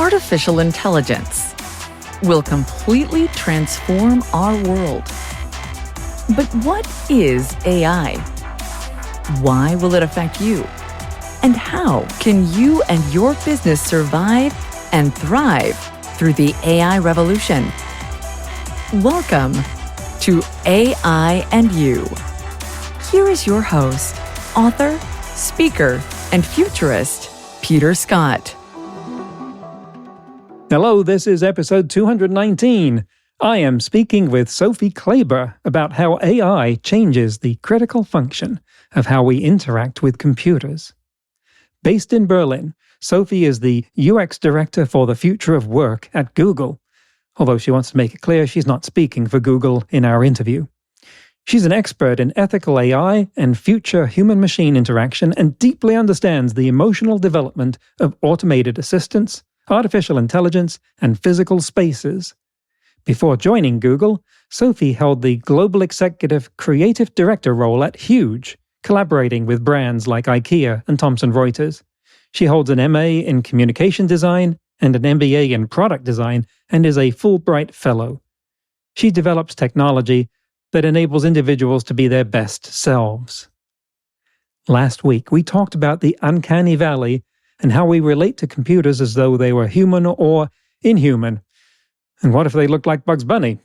artificial intelligence will completely transform our world. But what is AI? Why will it affect you? And how can you and your business survive and thrive through the AI revolution? Welcome to AI and You. Here is your host, author, speaker, and futurist, Peter Scott. Hello, this is episode 219. I am speaking with Sophie Kleber about how AI changes the critical function of how we interact with computers. Based in Berlin, Sophie is the UX director for the future of work at Google, although she wants to make it clear she's not speaking for Google in our interview. She's an expert in ethical AI and future human-machine interaction and deeply understands the emotional development of automated assistants, artificial intelligence, and physical spaces. Before joining Google, Sophie held the Global Executive Creative Director role at Huge, collaborating with brands like IKEA and Thomson Reuters. She holds an MA in Communication Design and an MBA in Product Design and is a Fulbright Fellow. She develops technology that enables individuals to be their best selves. Last week, we talked about the uncanny valley and how we relate to computers as though they were human or inhuman. And what if they looked like Bugs Bunny?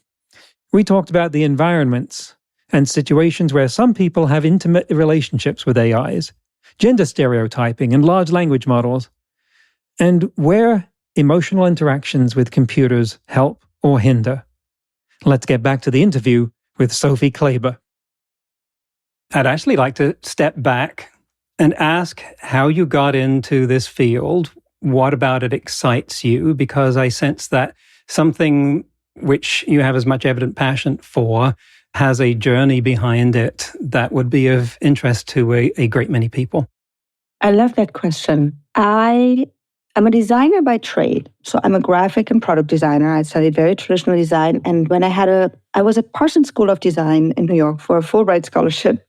We talked about the environments and situations where some people have intimate relationships with AIs, gender stereotyping and large language models, and where emotional interactions with computers help or hinder. Let's get back to the interview with Sophie Kleber. I'd actually like to step back and ask how you got into this field. What about it excites you? Because I sense that something which you have as much evident passion for has a journey behind it that would be of interest to a great many people. I love that question. I am a designer by trade. So I'm a graphic and product designer. I studied very traditional design. And when I was at Parsons School of Design in New York for a Fulbright scholarship.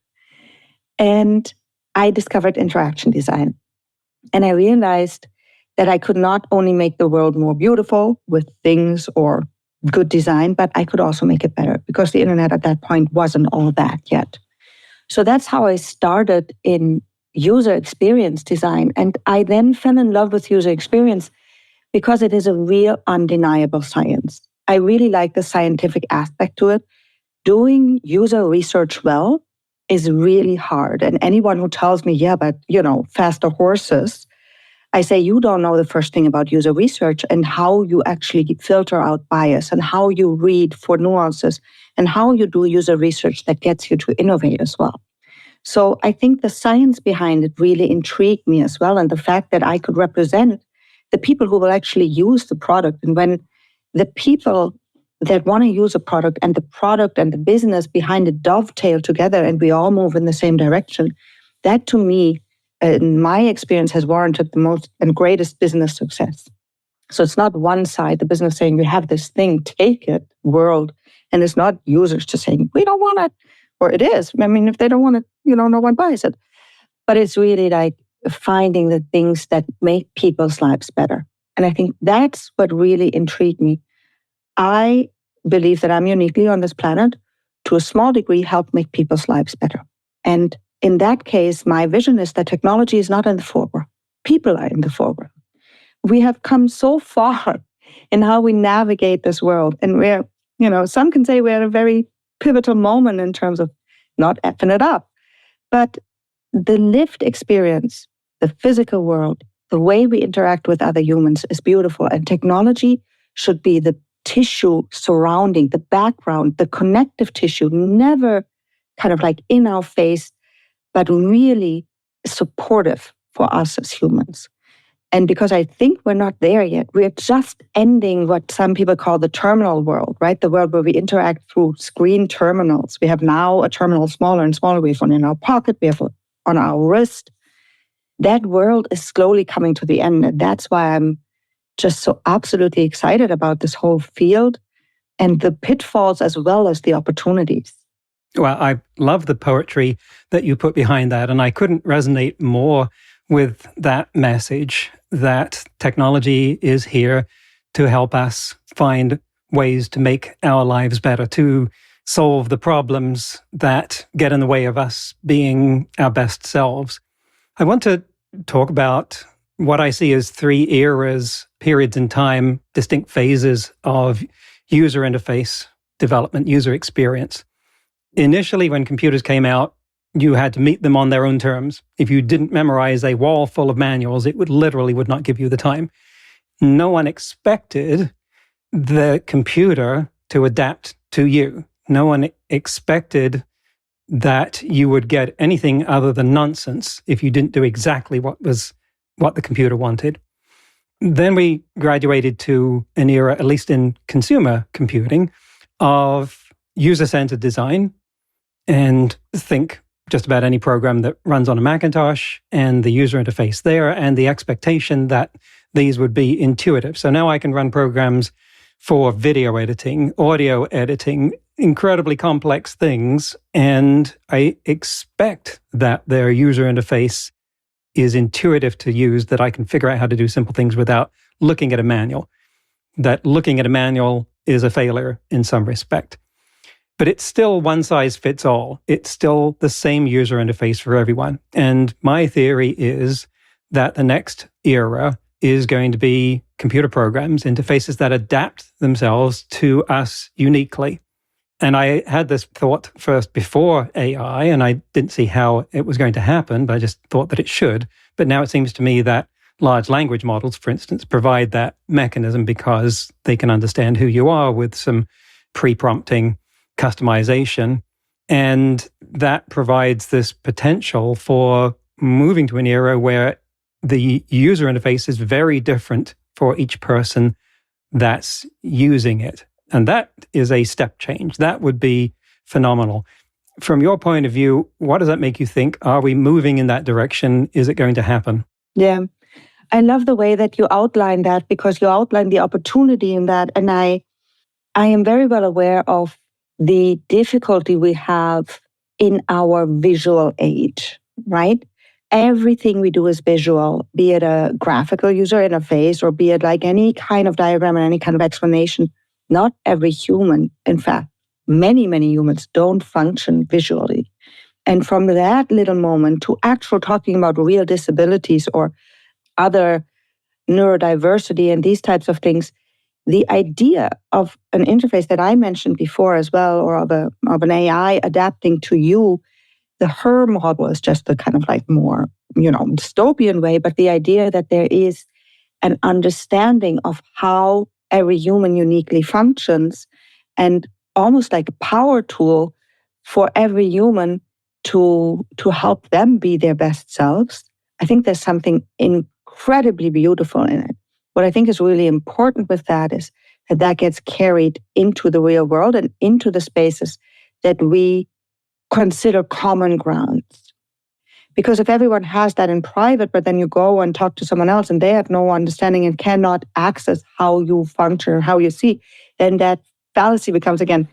And I discovered interaction design. And I realized that I could not only make the world more beautiful with things or good design, but I could also make it better because the internet at that point wasn't all that yet. So that's how I started in user experience design. And I then fell in love with user experience because it is a real undeniable science. I really like the scientific aspect to it. Doing user research well is really hard. And anyone who tells me, yeah, but, faster horses, I say, you don't know the first thing about user research and how you actually filter out bias and how you read for nuances and how you do user research that gets you to innovate as well. So I think the science behind it really intrigued me as well. And the fact that I could represent the people who will actually use the product. And when the people that want to use a product and the business behind it dovetail together and we all move in the same direction, that to me, in my experience, has warranted the most and greatest business success. So it's not one side, the business saying, we have this thing, take it, world, and it's not users just saying, we don't want it, or it is. I mean, if they don't want it, no one buys it. But it's really like finding the things that make people's lives better. And I think that's what really intrigued me. I believe that I'm uniquely on this planet, to a small degree, help make people's lives better. And in that case, my vision is that technology is not in the foreground. People are in the foreground. We have come so far in how we navigate this world. And we're, some can say we're at a very pivotal moment in terms of not effing it up. But the lived experience, the physical world, the way we interact with other humans is beautiful. And technology should be the tissue surrounding, the background, the connective tissue, never kind of like in our face, but really supportive for us as humans. And because I think we're not there yet, we're just ending what some people call the terminal world, right? The world where we interact through screen terminals. We have now a terminal smaller and smaller. We have one in our pocket, we have one on our wrist. That world is slowly coming to the end. And that's why I'm just so absolutely excited about this whole field and the pitfalls as well as the opportunities. Well, I love the poetry that you put behind that, and I couldn't resonate more with that message that technology is here to help us find ways to make our lives better, to solve the problems that get in the way of us being our best selves. I want to talk about what I see as 3 eras, periods in time, distinct phases of user interface development, user experience. Initially, when computers came out, you had to meet them on their own terms. If you didn't memorize a wall full of manuals, it would not give you the time. No one expected the computer to adapt to you. No one expected that you would get anything other than nonsense if you didn't do exactly what the computer wanted. Then we graduated to an era, at least in consumer computing, of user-centered design. And think just about any program that runs on a Macintosh and the user interface there and the expectation that these would be intuitive. So now I can run programs for video editing, audio editing, incredibly complex things, and I expect that their user interface is intuitive to use, that I can figure out how to do simple things without looking at a manual. That looking at a manual is a failure in some respect. But it's still one size fits all. It's still the same user interface for everyone. And my theory is that the next era is going to be computer programs, interfaces that adapt themselves to us uniquely. And I had this thought first before AI, and I didn't see how it was going to happen, but I just thought that it should. But now it seems to me that large language models, for instance, provide that mechanism because they can understand who you are with some pre-prompting customization. And that provides this potential for moving to an era where the user interface is very different for each person that's using it. And that is a step change. That would be phenomenal. From your point of view, what does that make you think? Are we moving in that direction? Is it going to happen? Yeah. I love the way that you outline that, because you outline the opportunity in that. And I am very well aware of the difficulty we have in our visual age, right? Everything we do is visual, be it a graphical user interface or be it like any kind of diagram or any kind of explanation. Not every human, in fact, many, many humans don't function visually. And from that little moment to actual talking about real disabilities or other neurodiversity and these types of things, the idea of an interface that I mentioned before as well, or of an AI adapting to you, the her model is just the kind of like more, dystopian way, but the idea that there is an understanding of how every human uniquely functions and almost like a power tool for every human to help them be their best selves. I think there's something incredibly beautiful in it. What I think is really important with that is that gets carried into the real world and into the spaces that we consider common grounds. Because if everyone has that in private, but then you go and talk to someone else and they have no understanding and cannot access how you function or how you see, then that fallacy becomes, again,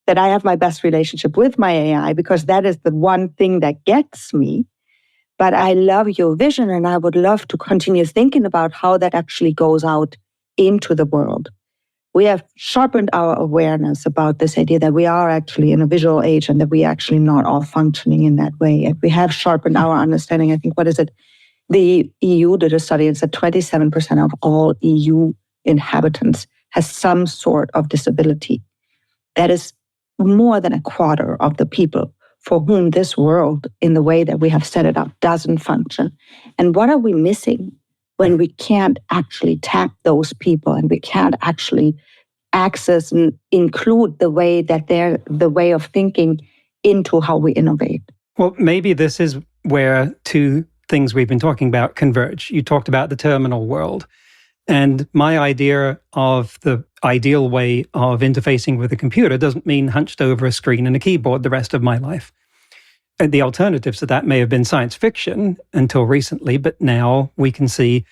that I have my best relationship with my AI because that is the one thing that gets me. But I love your vision and I would love to continue thinking about how that actually goes out into the world. We have sharpened our awareness about this idea that we are actually in a visual age and that we are actually not all functioning in that way. And we have sharpened our understanding. I think, the EU did a study and said 27% of all EU inhabitants has some sort of disability. That is more than a quarter of the people for whom this world, in the way that we have set it up, doesn't function. And what are we missing when we can't actually tap those people and we can't actually access and include the way that they're the way of thinking into how we innovate? Well, maybe this is where two things we've been talking about converge. You talked about the terminal world. And my idea of the ideal way of interfacing with a computer doesn't mean hunched over a screen and a keyboard the rest of my life. And the alternatives to that may have been science fiction until recently, but now we can see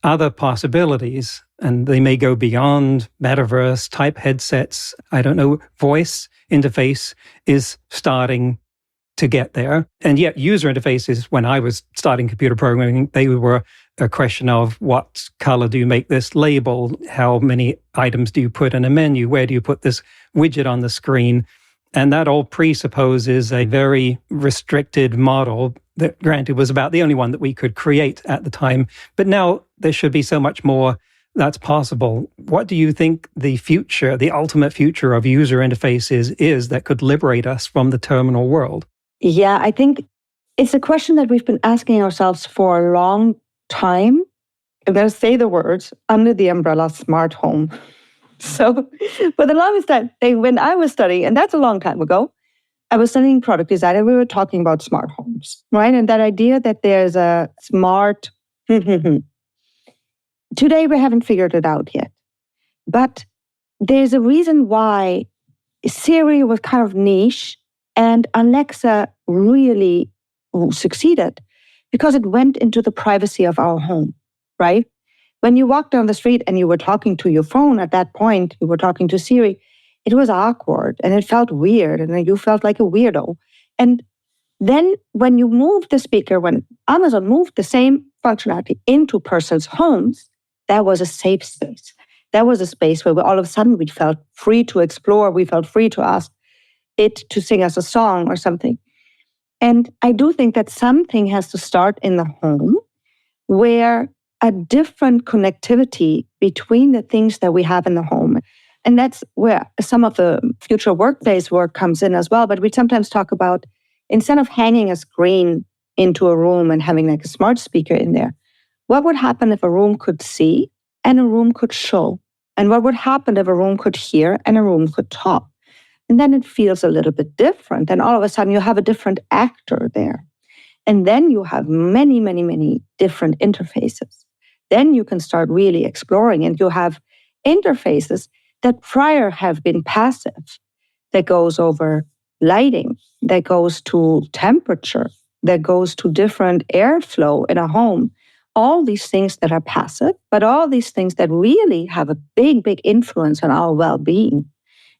other possibilities, and they may go beyond metaverse type headsets. I don't know, voice interface is starting to get there. And yet user interfaces, when I was starting computer programming, they were a question of what color do you make this label? How many items do you put in a menu? Where do you put this widget on the screen? And that all presupposes a very restricted model that, granted, was about the only one that we could create at the time. But now there should be so much more that's possible. What do you think the future, the ultimate future of user interfaces is that could liberate us from the terminal world? Yeah, I think it's a question that we've been asking ourselves for a long time. I'm going to say the words under the umbrella smart home. So for the longest time, when I was studying, and that's a long time ago, I was studying product design and we were talking about smart homes, right? And that idea that there's a smart... Today, we haven't figured it out yet. But there's a reason why Siri was kind of niche and Alexa really succeeded, because it went into the privacy of our home, right? When you walked down the street and you were talking to your phone at that point, you were talking to Siri, it was awkward and it felt weird and you felt like a weirdo. And then when you moved the speaker, when Amazon moved the same functionality into person's homes, that was a safe space. That was a space where all of a sudden we felt free to explore. We felt free to ask it to sing us a song or something. And I do think that something has to start in the home where a different connectivity between the things that we have in the home. And that's where some of the future workplace work comes in as well. But we sometimes talk about, instead of hanging a screen into a room and having like a smart speaker in there, what would happen if a room could see and a room could show? And what would happen if a room could hear and a room could talk? And then it feels a little bit different. And all of a sudden you have a different actor there. And then you have many, many, many different interfaces. Then you can start really exploring, and you have interfaces that prior have been passive, that goes over lighting, that goes to temperature, that goes to different airflow in a home. All these things that are passive, but all these things that really have a big, big influence on our well-being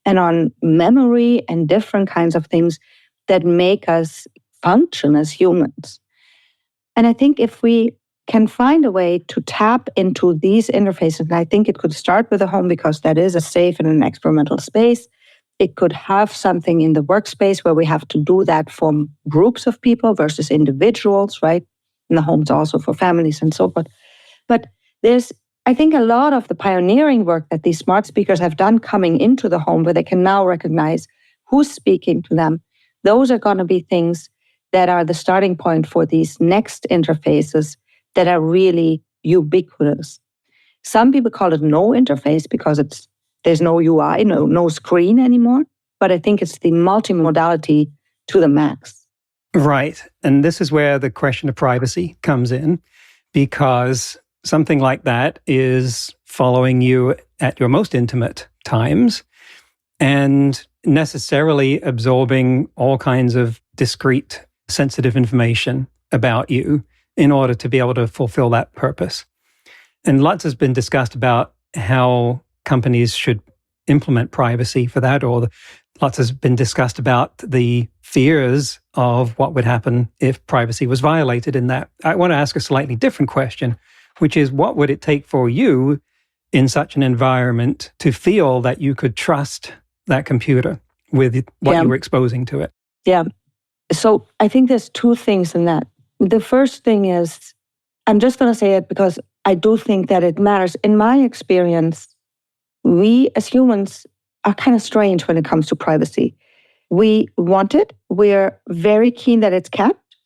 and on memory and different kinds of things that make us function as humans. And I think if we can find a way to tap into these interfaces, and I think it could start with a home because that is a safe and an experimental space. It could have something in the workspace where we have to do that for groups of people versus individuals, right? And the homes also for families and so forth. But there's, I think, a lot of the pioneering work that these smart speakers have done coming into the home, where they can now recognize who's speaking to them. Those are going to be things that are the starting point for these next interfaces that are really ubiquitous. Some people call it no interface because there's no UI, no screen anymore. But I think it's the multimodality to the max. Right. And this is where the question of privacy comes in, because something like that is following you at your most intimate times and necessarily absorbing all kinds of discrete, sensitive information about you in order to be able to fulfill that purpose. And lots has been discussed about how companies should implement privacy for that, or lots has been discussed about the fears of what would happen if privacy was violated in that. I want to ask a slightly different question, which is, what would it take for you in such an environment to feel that you could trust that computer with what you were exposing to it? Yeah. So I think there's two things in that. The first thing is, I'm just going to say it because I do think that it matters. In my experience, we as humans are kind of strange when it comes to privacy. We want it. We're very keen that it's kept.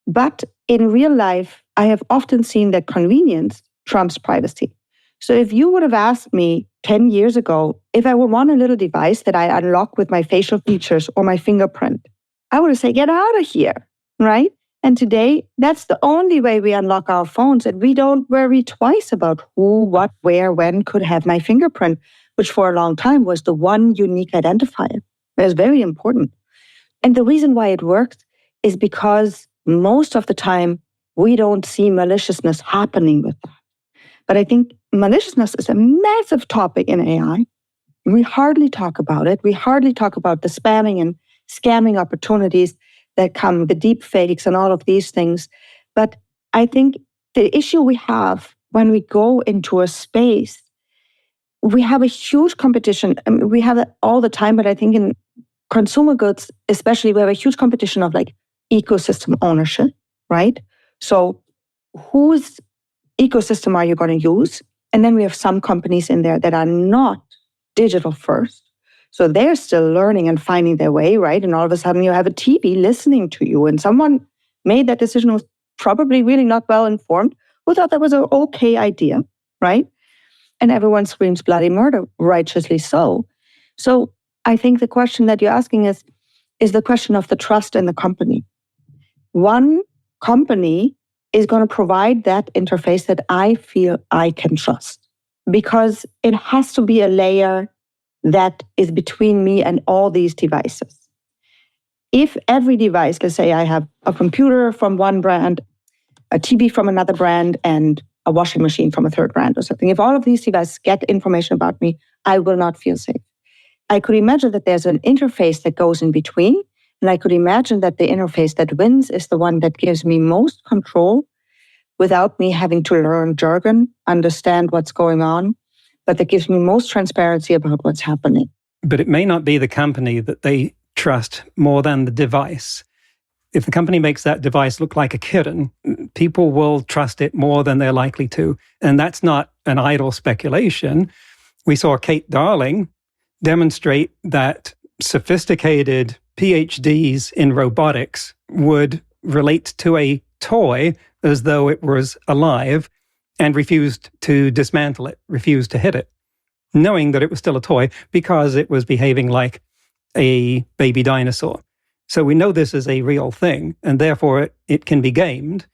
But in real life, I have often seen that convenience trumps privacy. So if you would have asked me 10 years ago if I would want a little device that I unlock with my facial features or my fingerprint, I would have said, get out of here, right? And today, that's the only way we unlock our phones. And we don't worry twice about who, what, where, when could have my fingerprint, which for a long time was the one unique identifier. It was very important. And the reason why it works is because most of the time, we don't see maliciousness happening with that. But I think maliciousness is a massive topic in AI. We hardly talk about it. We hardly talk about the spamming and scamming opportunities that come, the deep fakes and all of these things. But I think the issue we have when we go into a space, we have a huge competition. I mean, we have it all the time, but I think in consumer goods, especially, we have a huge competition of like ecosystem ownership, right? So whose ecosystem are you going to use? And then we have some companies in there that are not digital first. So they're still learning and finding their way, right? And all of a sudden you have a TV listening to you, and someone made that decision, was probably really not well informed, who thought that was an okay idea, right? And everyone screams bloody murder, righteously so. So I think the question that you're asking is the question of the trust in the company. One company is going to provide that interface that I feel I can trust, because it has to be a layer that is between me and all these devices. If every device, let's say I have a computer from one brand, a TV from another brand, and a washing machine from a third brand or something, if all of these devices get information about me, I will not feel safe. I could imagine that there's an interface that goes in between, and I could imagine that the interface that wins is the one that gives me most control without me having to learn jargon, understand what's going on, but that gives me most transparency about what's happening. But it may not be the company that they trust more than the device. If the company makes that device look like a kitten, people will trust it more than they're likely to. And that's not an idle speculation. We saw Kate Darling demonstrate that sophisticated PhDs in robotics would relate to a toy as though it was alive and refused to dismantle it, refused to hit it, knowing that it was still a toy because it was behaving like a baby dinosaur. So we know this is a real thing, and therefore it can be gamed.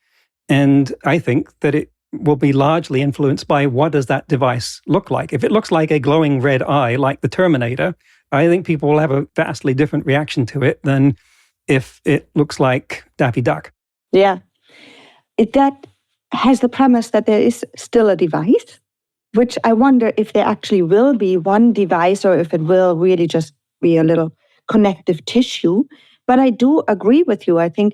And I think that it will be largely influenced by what does that device look like. If it looks like a glowing red eye, like the Terminator, I think people will have a vastly different reaction to it than if it looks like Daffy Duck. Yeah. That has the premise that there is still a device, which I wonder if there actually will be one device or if it will really just be a little connective tissue. But I do agree with you. I think,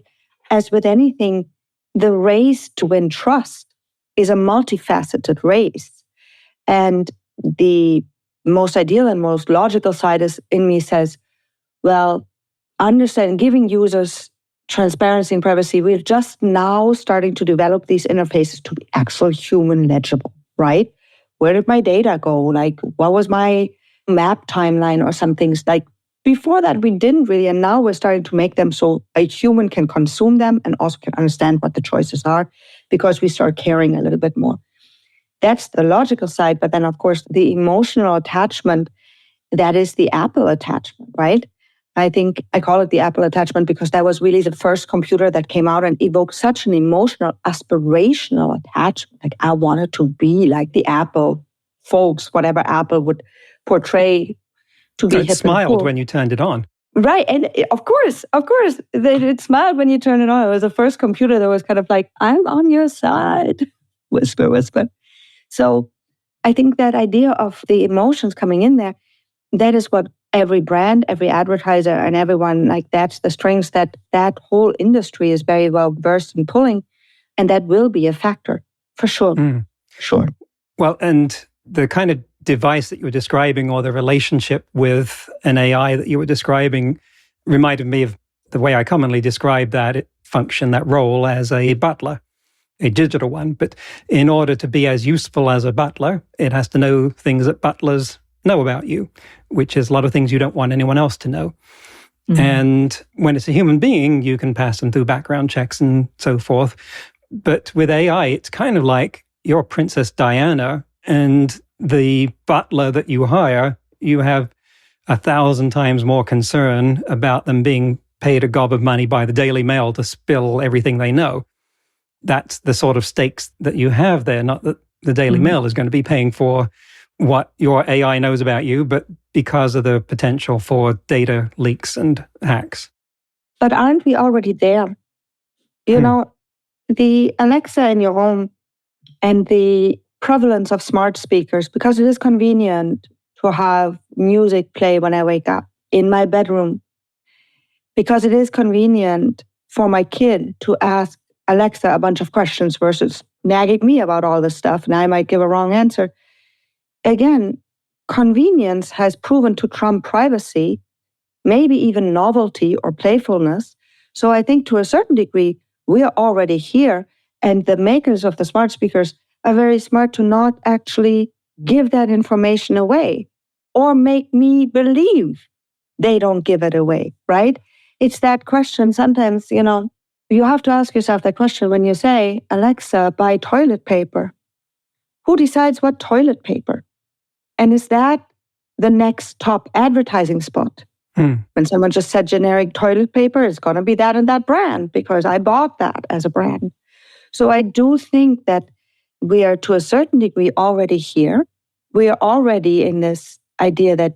as with anything, the race to win trust is a multifaceted race. And the most ideal and most logical side is in me says, well, understand, giving users transparency and privacy, we're just now starting to develop these interfaces to be actual human legible, right? Where did my data go? Like, what was my map timeline or some things? Like, before that, we didn't really, and now we're starting to make them so a human can consume them and also can understand what the choices are, because we start caring a little bit more. That's the logical side. But then, of course, the emotional attachment, that is the Apple attachment, right? I think I call it the Apple attachment because that was really the first computer that came out and evoked such an emotional, aspirational attachment. Like, I wanted to be like the Apple folks, whatever Apple would portray to be. It smiled cool when you turned it on. Right. And of course, it smiled when you turned it on. It was the first computer that was kind of like, I'm on your side. Whisper, whisper. So I think that idea of the emotions coming in there, that is what every brand, every advertiser, and everyone, like, that's the strings that whole industry is very well versed in pulling. And that will be a factor, for sure. Sure. Well, and the kind of device that you were describing, or the relationship with an AI that you were describing, reminded me of the way I commonly describe that function, that role, as a butler, a digital one. But in order to be as useful as a butler, it has to know things that butlers know about you, which is a lot of things you don't want anyone else to know. Mm-hmm. And when it's a human being, you can pass them through background checks and so forth. But with AI, it's kind of like you're Princess Diana, and the butler that you hire, you have 1,000 times more concern about them being paid a gob of money by the Daily Mail to spill everything they know. That's the sort of stakes that you have there, not that the Daily Mail is going to be paying for what your AI knows about you, but because of the potential for data leaks and hacks. But aren't we already there? You know, the Alexa in your home and the prevalence of smart speakers, because it is convenient to have music play when I wake up in my bedroom, because it is convenient for my kid to ask Alexa a bunch of questions versus nagging me about all this stuff, and I might give a wrong answer. Again, convenience has proven to trump privacy, maybe even novelty or playfulness. So I think to a certain degree, we are already here, and the makers of the smart speakers are very smart to not actually give that information away or make me believe they don't give it away, right? It's that question. Sometimes, you have to ask yourself that question when you say, Alexa, buy toilet paper. Who decides what toilet paper? And is that the next top advertising spot? When someone just said generic toilet paper, it's going to be that and that brand because I bought that as a brand. So I do think that we are to a certain degree already here. We are already in this idea that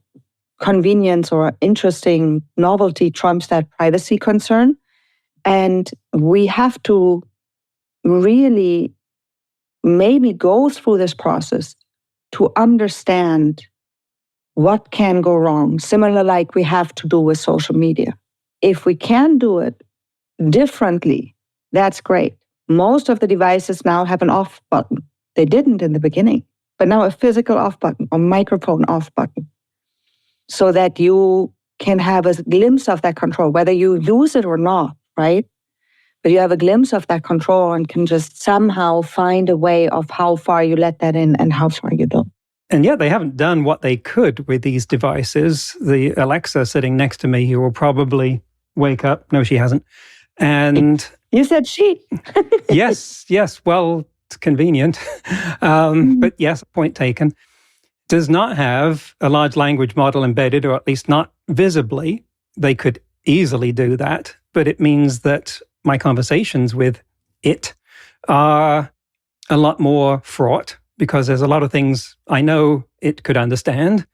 convenience or interesting novelty trumps that privacy concern. And we have to really maybe go through this process to understand what can go wrong, similar like we have to do with social media. If we can do it differently, that's great. Most of the devices now have an off button. They didn't in the beginning, but now a physical off button or microphone off button so that you can have a glimpse of that control, whether you use it or not, right? But you have a glimpse of that control and can just somehow find a way of how far you let that in and how far you don't. And yet they haven't done what they could with these devices. The Alexa sitting next to me, who will probably wake up. No, she hasn't. And you said she. yes. Well, it's convenient. But yes, point taken. Does not have a large language model embedded, or at least not visibly. They could easily do that. But it means that my conversations with it are a lot more fraught, because there's a lot of things I know it could understand,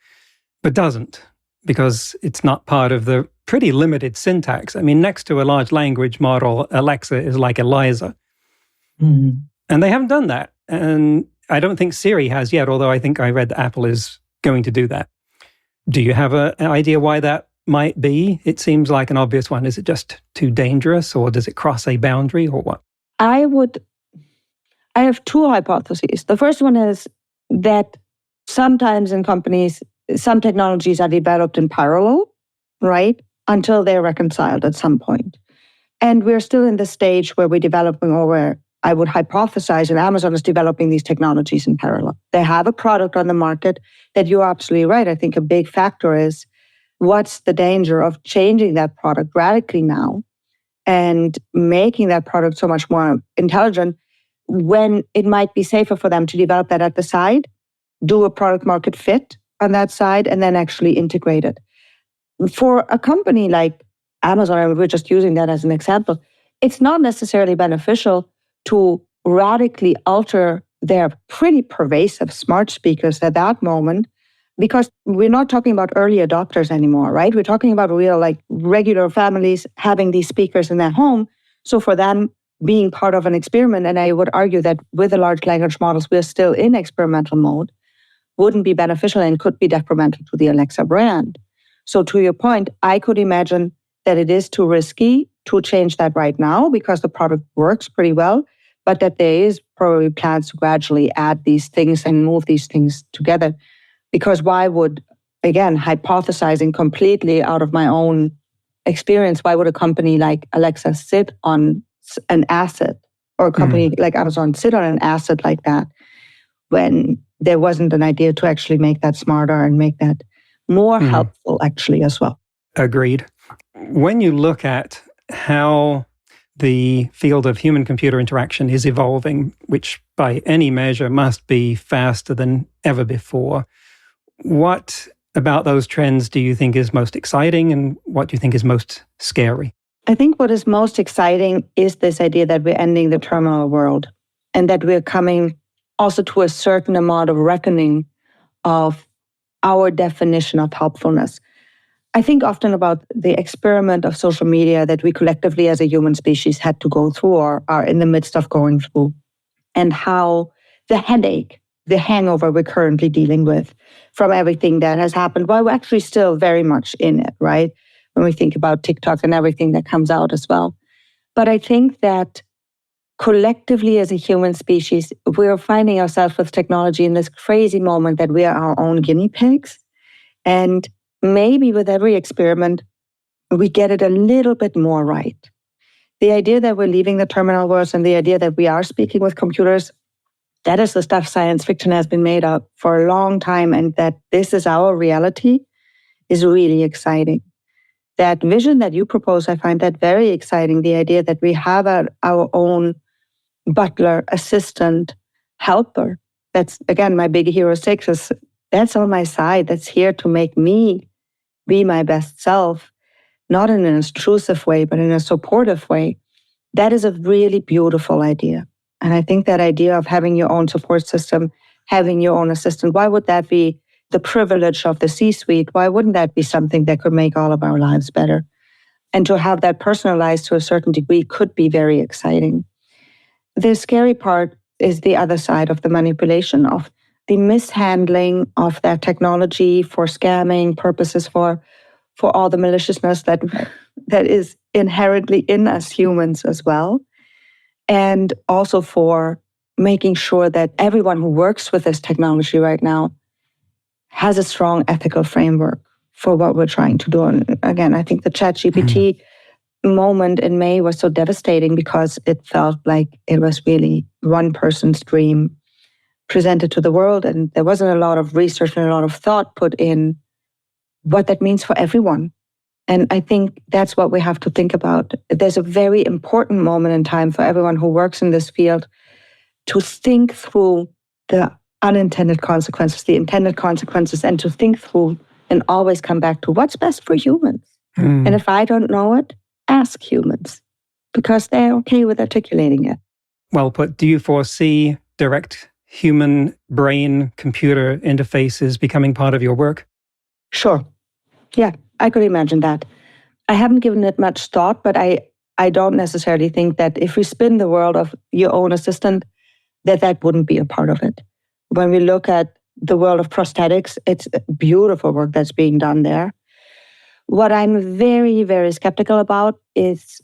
but doesn't, because it's not part of the pretty limited syntax. I mean, next to a large language model, Alexa is like Eliza. And they haven't done that. And I don't think Siri has yet, although I think I read that Apple is going to do that. Do you have an idea why that might be? It seems like an obvious one. Is it just too dangerous, or does it cross a boundary, or what? I have two hypotheses. The first one is that sometimes in companies, some technologies are developed in parallel, right? Until they're reconciled at some point. And we're still in the stage where we're developing, or where I would hypothesize that Amazon is developing these technologies in parallel. They have a product on the market that you're absolutely right. I think a big factor is what's the danger of changing that product radically now and making that product so much more intelligent, when it might be safer for them to develop that at the side, do a product market fit on that side, and then actually integrate it. For a company like Amazon, and we're just using that as an example, it's not necessarily beneficial to radically alter their pretty pervasive smart speakers at that moment, because we're not talking about early adopters anymore, right? We're talking about real, regular families having these speakers in their home. So for them, being part of an experiment, and I would argue that with the large language models, we're still in experimental mode, wouldn't be beneficial and could be detrimental to the Alexa brand. So to your point, I could imagine that it is too risky to change that right now because the product works pretty well, but that there is probably plans to gradually add these things and move these things together. Because why would, again, hypothesizing completely out of my own experience, why would a company like Alexa sit on an asset, or a company like Amazon sit on an asset like that, when there wasn't an idea to actually make that smarter and make that more helpful actually as well? Agreed. When you look at how the field of human-computer interaction is evolving, which by any measure must be faster than ever before, what about those trends do you think is most exciting, and what do you think is most scary? I think what is most exciting is this idea that we're ending the terminal world, and that we're coming also to a certain amount of reckoning of our definition of helpfulness. I think often about the experiment of social media that we collectively as a human species had to go through, or are in the midst of going through, and how the headache, the hangover we're currently dealing with from everything that has happened, while we're actually still very much in it, right? when we think about TikTok and everything that comes out as well. But I think that collectively as a human species, we're finding ourselves with technology in this crazy moment that we are our own guinea pigs. And maybe with every experiment, we get it a little bit more right. The idea that we're leaving the terminal world and the idea that we are speaking with computers, that is the stuff science fiction has been made of for a long time, and that this is our reality is really exciting. That vision that you propose, I find that very exciting. The idea that we have our own butler, assistant, helper. That's, again, my big hero 6 is that's on my side. That's here to make me be my best self, not in an intrusive way, but in a supportive way. That is a really beautiful idea. And I think that idea of having your own support system, having your own assistant, why would that be the privilege of the C-suite? Why wouldn't that be something that could make all of our lives better? And to have that personalized to a certain degree could be very exciting. The scary part is the other side of the manipulation, of the mishandling of that technology for scamming purposes, for all the maliciousness that is inherently in us humans as well. And also for making sure that everyone who works with this technology right now has a strong ethical framework for what we're trying to do. And again, I think the ChatGPT moment in May was so devastating because it felt like it was really one person's dream presented to the world, and there wasn't a lot of research and a lot of thought put in what that means for everyone. And I think that's what we have to think about. There's a very important moment in time for everyone who works in this field to think through the unintended consequences, the intended consequences, and to think through and always come back to what's best for humans. And if I don't know it, ask humans, because they're okay with articulating it. Well put. Do you foresee direct human brain-computer interfaces becoming part of your work? Sure. Yeah, I could imagine that. I haven't given it much thought, but I don't necessarily think that if we spin the world of your own assistant, that wouldn't be a part of it. When we look at the world of prosthetics, it's beautiful work that's being done there. What I'm very, very skeptical about is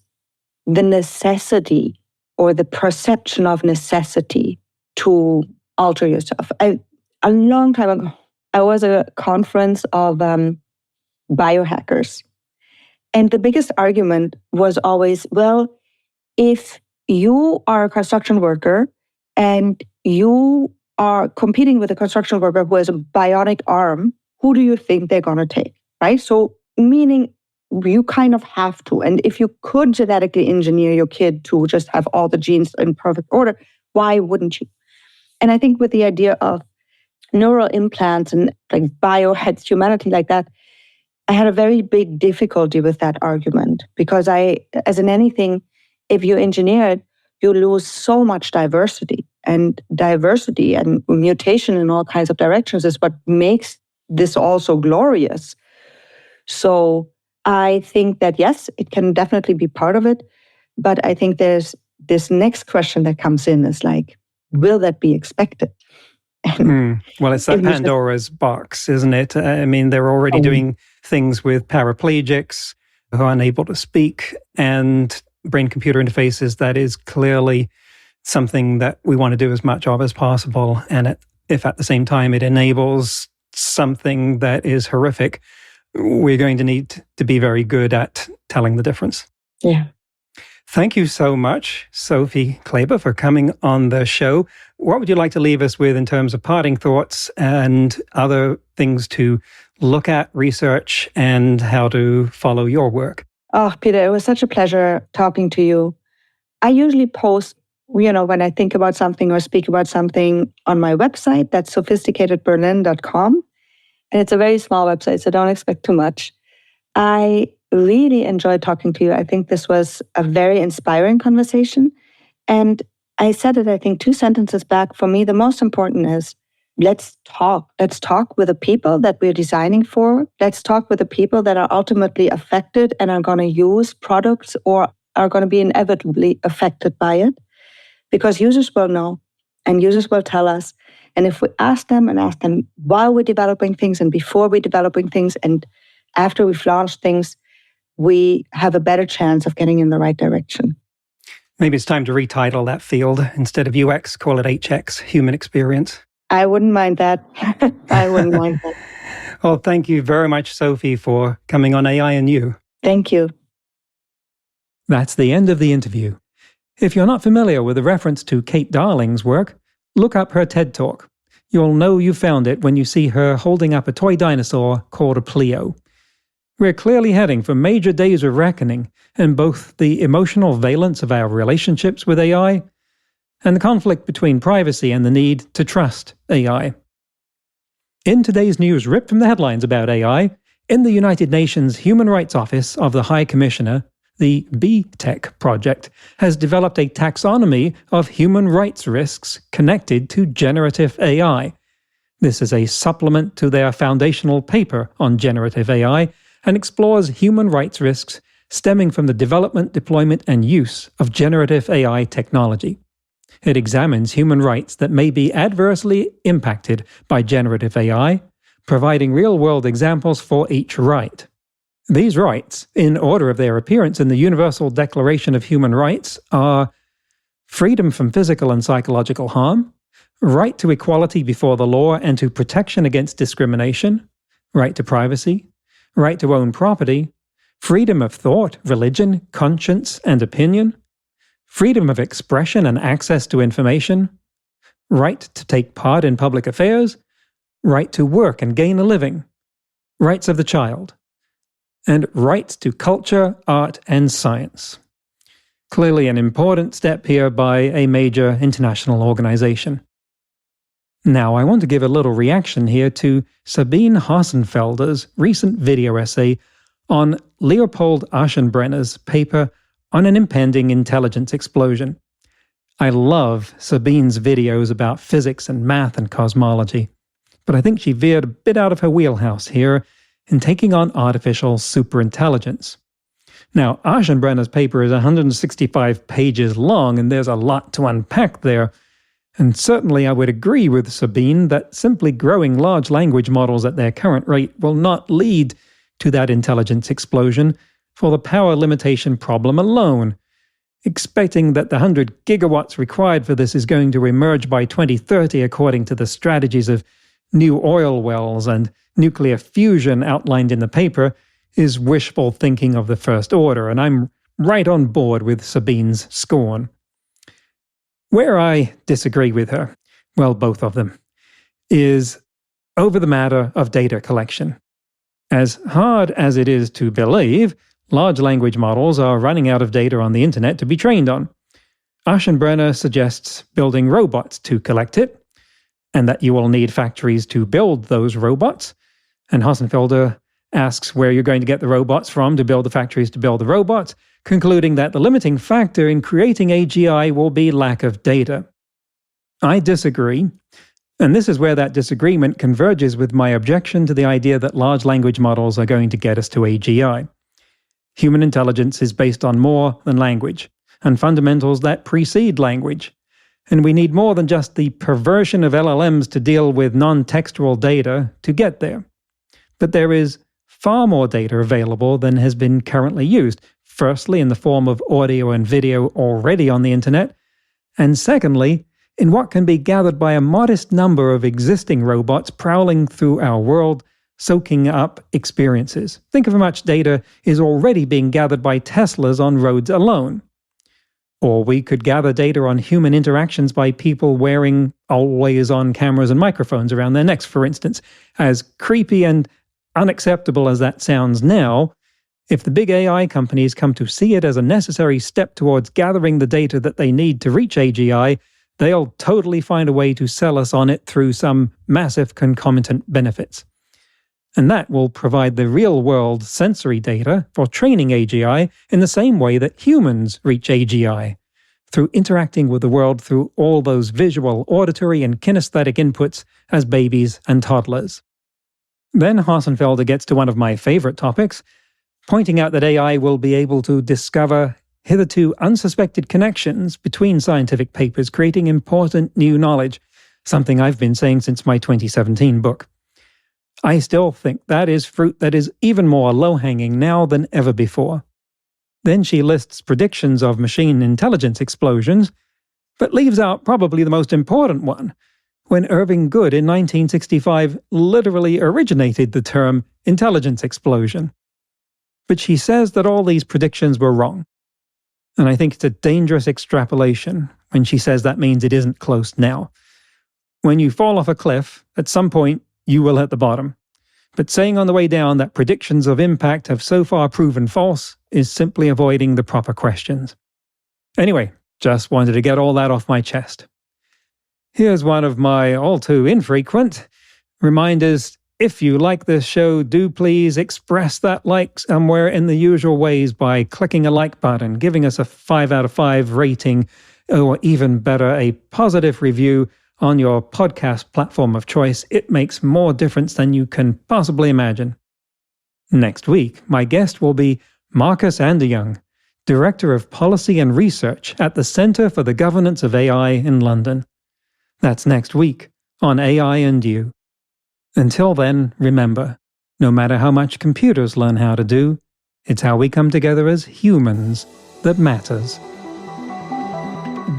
the necessity or the perception of necessity to alter yourself. A long time ago, I was at a conference of biohackers. And the biggest argument was always, well, if you are a construction worker and you are competing with a construction worker who has a bionic arm, who do you think they're going to take, right? So meaning you kind of have to. And if you could genetically engineer your kid to just have all the genes in perfect order, why wouldn't you? And I think with the idea of neural implants and like bioheads, humanity like that, I had a very big difficulty with that argument because as in anything, if you engineer it, you lose so much diversity. And diversity and mutation in all kinds of directions is what makes this all so glorious. So I think that, yes, it can definitely be part of it. But I think there's this next question that comes in is like, will that be expected? Well, it's that Pandora's box, isn't it? I mean, they're already doing things with paraplegics who are unable to speak, and brain-computer interfaces. That is clearly something that we want to do as much of as possible. And if at the same time it enables something that is horrific, we're going to need to be very good at telling the difference. Yeah. Thank you so much, Sophie Kleber, for coming on the show. What would you like to leave us with in terms of parting thoughts and other things to look at, research, and how to follow your work? Oh, Peter, it was such a pleasure talking to you. I usually post, when I think about something or speak about something on my website. That's sophisticatedberlin.com. And it's a very small website, so don't expect too much. I really enjoyed talking to you. I think this was a very inspiring conversation. And I said it, I think, 2 sentences back. For me, the most important is, let's talk. Let's talk with the people that we're designing for. Let's talk with the people that are ultimately affected and are going to use products or are going to be inevitably affected by it. Because users will know and users will tell us. And if we ask them while we're developing things and before we're developing things and after we've launched things, we have a better chance of getting in the right direction. Maybe it's time to retitle that field. Instead of UX, call it HX, human experience. I wouldn't mind that. I wouldn't mind that. Well, thank you very much, Sophie, for coming on AI and You. Thank you. That's the end of the interview. If you're not familiar with the reference to Kate Darling's work, look up her TED Talk. You'll know you found it when you see her holding up a toy dinosaur called a Pleo. We're clearly heading for major days of reckoning in both the emotional valence of our relationships with AI and the conflict between privacy and the need to trust AI. In today's news ripped from the headlines about AI, in the United Nations Human Rights Office of the High Commissioner, the B-Tech project has developed a taxonomy of human rights risks connected to generative AI. This is a supplement to their foundational paper on generative AI and explores human rights risks stemming from the development, deployment, and use of generative AI technology. It examines human rights that may be adversely impacted by generative AI, providing real-world examples for each right. These rights, in order of their appearance in the Universal Declaration of Human Rights, are freedom from physical and psychological harm, right to equality before the law and to protection against discrimination, right to privacy, right to own property, freedom of thought, religion, conscience, and opinion, freedom of expression and access to information, right to take part in public affairs, right to work and gain a living, rights of the child, and rights to culture, art, and science. Clearly an important step here by a major international organization. Now, I want to give a little reaction here to Sabine Hossenfelder's recent video essay on Leopold Aschenbrenner's paper on an impending intelligence explosion. I love Sabine's videos about physics and math and cosmology, but I think she veered a bit out of her wheelhouse here in taking on artificial superintelligence. Now, Aschenbrenner's paper is 165 pages long, and there's a lot to unpack there. And certainly I would agree with Sabine that simply growing large language models at their current rate will not lead to that intelligence explosion for the power limitation problem alone. Expecting that the 100 gigawatts required for this is going to emerge by 2030 according to the strategies of new oil wells and nuclear fusion outlined in the paper is wishful thinking of the first order, and I'm right on board with Sabine's scorn. Where I disagree with her, well, both of them, is over the matter of data collection. As hard as it is to believe, large language models are running out of data on the internet to be trained on. Aschenbrenner suggests building robots to collect it, and that you will need factories to build those robots. And Hossenfelder asks where you're going to get the robots from to build the factories to build the robots, concluding that the limiting factor in creating AGI will be lack of data. I disagree, and this is where that disagreement converges with my objection to the idea that large language models are going to get us to AGI. Human intelligence is based on more than language, and fundamentals that precede language. And we need more than just the perversion of LLMs to deal with non-textual data to get there. But there is far more data available than has been currently used, firstly in the form of audio and video already on the internet, and secondly, in what can be gathered by a modest number of existing robots prowling through our world, soaking up experiences. Think of how much data is already being gathered by Teslas on roads alone. Or we could gather data on human interactions by people wearing always-on cameras and microphones around their necks, for instance. As creepy and unacceptable as that sounds now, if the big AI companies come to see it as a necessary step towards gathering the data that they need to reach AGI, they'll totally find a way to sell us on it through some massive concomitant benefits. And that will provide the real-world sensory data for training AGI in the same way that humans reach AGI, through interacting with the world through all those visual, auditory, and kinesthetic inputs as babies and toddlers. Then Hossenfelder gets to one of my favorite topics, pointing out that AI will be able to discover hitherto unsuspected connections between scientific papers, creating important new knowledge, something I've been saying since my 2017 book. I still think that is fruit that is even more low-hanging now than ever before. Then she lists predictions of machine intelligence explosions, but leaves out probably the most important one, when Irving Good in 1965 literally originated the term intelligence explosion. But she says that all these predictions were wrong. And I think it's a dangerous extrapolation when she says that means it isn't close now. When you fall off a cliff, at some point, you will hit the bottom. But saying on the way down that predictions of impact have so far proven false is simply avoiding the proper questions. Anyway, just wanted to get all that off my chest. Here's one of my all too infrequent reminders. If you like this show, do please express that like somewhere in the usual ways by clicking a like button, giving us a 5 out of 5 rating, or even better, a positive review on your podcast platform of choice. It makes more difference than you can possibly imagine. Next week, my guest will be Marcus Anderyoung, Director of Policy and Research at the Centre for the Governance of AI in London. That's next week on AI and You. Until then, remember, no matter how much computers learn how to do, it's how we come together as humans that matters.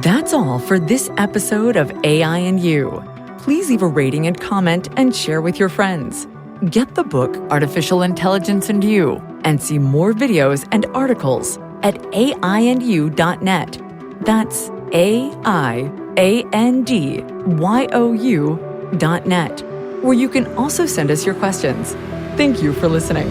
That's all for this episode of AI and You. Please leave a rating and comment and share with your friends. Get the book Artificial Intelligence and You and see more videos and articles at aiandyou.net. That's aiandyou.net, where you can also send us your questions. Thank you for listening.